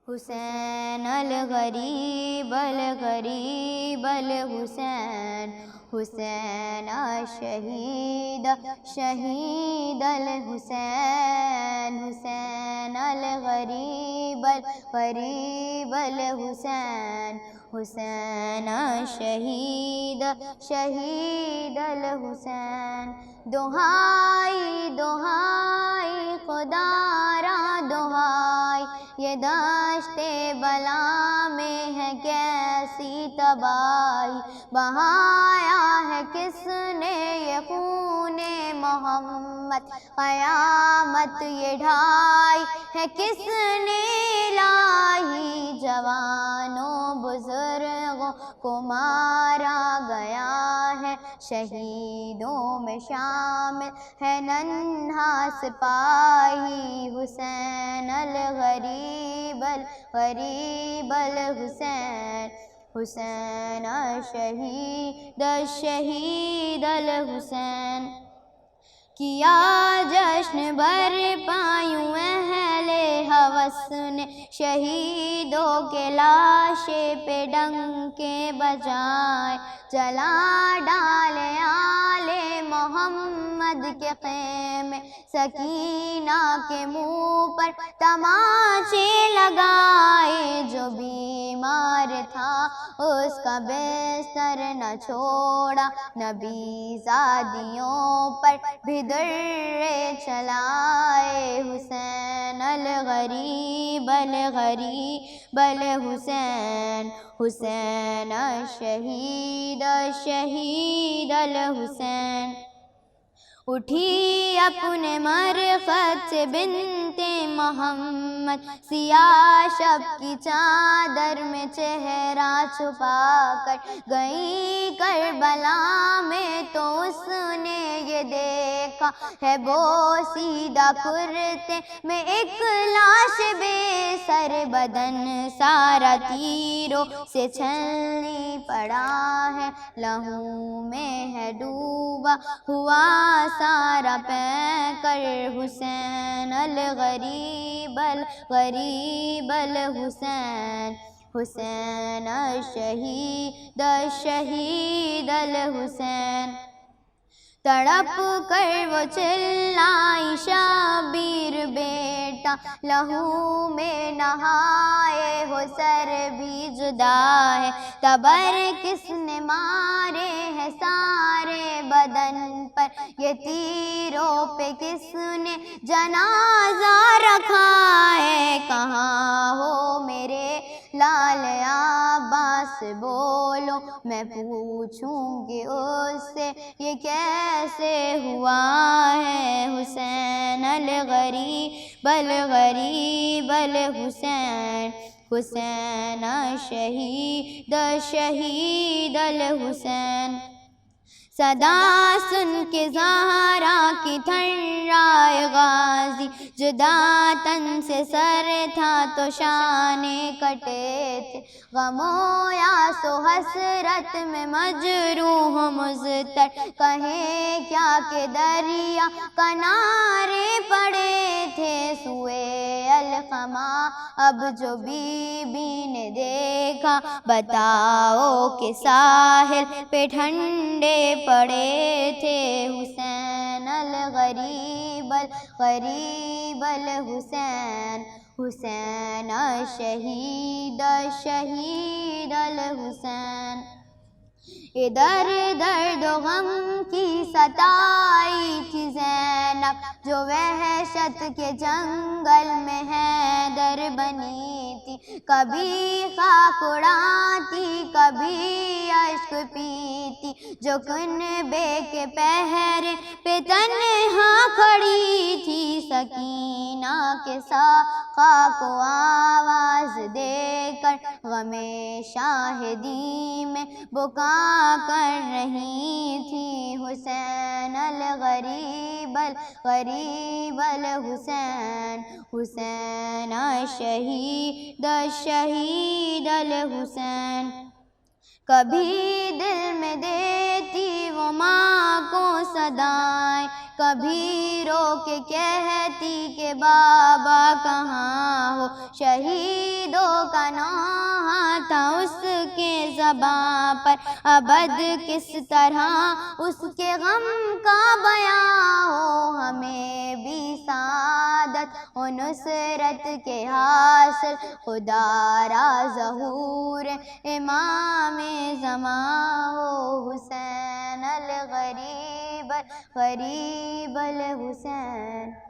حسین الغریب الغریب الحسین، حسین الشہید شہید الحسین، حسین الغریب الغریب الحسین، حسین الشہید شہید الحسین۔ دہائی دہائی خدا را دہائی، یہ دشت بلا میں ہے کیسی تباہی، بہایا ہے کس نے یہ خون محمد، قیامت یہ ڈھائی ہے کس نے لائی، جوانوں بزرگوں کو مارا گیا ہے، شہیدوں میں شامل ہے ننھا سپاہی، حسین الغریب الغریب الحسین، حسین الشہید الشہید الحسین۔ کیا جشن برپا یوں اہل ہوس نے، شہیدوں کے لاشے پہ ڈنکے بجائے، جلا ڈالے آل محمد کے خیمے، سکینہ کے منہ پر تماچے لگائے، جو بیمار تھا اس کا بستر نہ چھوڑا، نبی زادیوں پر بھی درے چلائے، حسین الغریب الغریب الحسین، حسین الشہید الشہید الحسین۔ اٹھی اپنے مرقد سے بنت محمد، سیاہ شب کی چادر میں چہرہ چھپا کر گئی کربلا میں، تو اس نے یہ دیکھا ہے بوسیدہ کرتے میں ایک لاش بے سر، بدن سارا تیروں سے چھلنی پڑا ہے، لہو میں ہے ڈوبا ہوا سارا پیکر، حسین الغریب الغریب الحسین، حسین الشہید الشہید الحسین۔ تڑپ کر وہ چلائی شبیر بیٹا، لہو میں نہائے ہو سر بھی جدا ہے، تبر کس نے مارے ہیں سارے بدن پر، یہ تیروں پہ کس نے جنازہ رکھا ہے، کہاں ہو میرے لال عباس بولو، میں پوچھوں گی اس سے یہ کیسے ہوا ہے، حسین الغریب الغریب الحسین، حسین الشہید الشہید الحسین۔ صدا سن کے زہرا کی تھرائے غازی، جدا تن سے سر تھا تو شانے کٹے تھے، غم و یاس و حسرت میں مجروح و مضطر، کہیں کیا کہ دریا کنارے پڑے تھے، سوئے القمہ اب جو بی بی نے دیکھا، بتاؤ کہ ساحل پہ ٹھنڈے پڑے تھے، حسین الغریب الغریب الحسین، حسین الشہید الشہید الحسین۔ ادھر درد و غم کی ستائی تھی زینب، جو وحشت کے جنگل میں حیدر بنی تھی، کبھی خاک اڑاتی کبھی اشک پیتی، جو کنبے کے پہرے پہ تنہا کھڑی تھی، سکینہ کے ساقہ کو آواز دے کر غم شاہدی میں بکا کر رہی تھی، حسین الغریب الغریب الحسین، حسین الشہید الشہید الحسین۔ کبھی دل میں دیتی وہ ماں کو صدائیں، کبھی رو کے کہتی کہ بابا کہاں ہو، شہیدوں کا نام تھا اس کے زباں پر، ابد کس طرح اس کے غم کا بیاں ہو، ہمیں بھی سعادت و نصرت کے حاصل، خدا را ظہور امام زمان ہو، حسین الغریب غریب الحسین۔